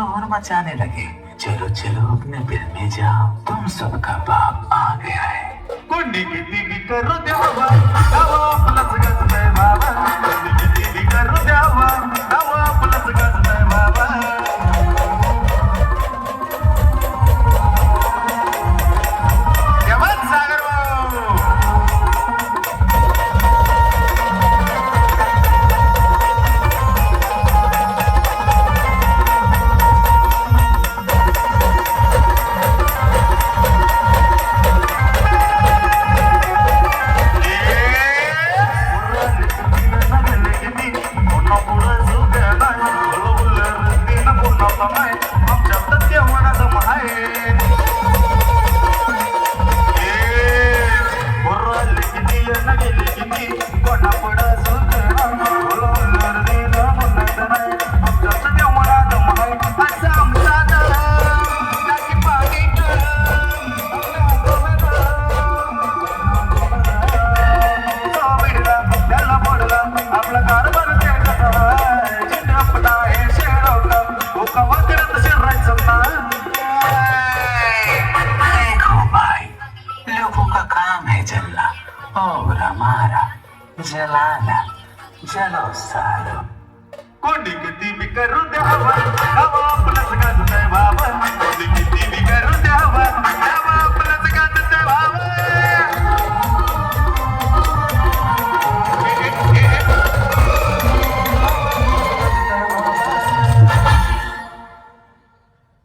शोर मचाने लगे। चलो चलो अपने बिल में जाओ, तुम सबका बाप आ गया है। कोणी किती बी करू द्यावा गावा आपलंच गाजतंय बाबा, कोणी किती बी करू द्यावा गावा आपलंच गाजतंय बाबा. जेवण सागर भाऊ. और हमारा जलाना, चलो सालो. कोणी किती बी करू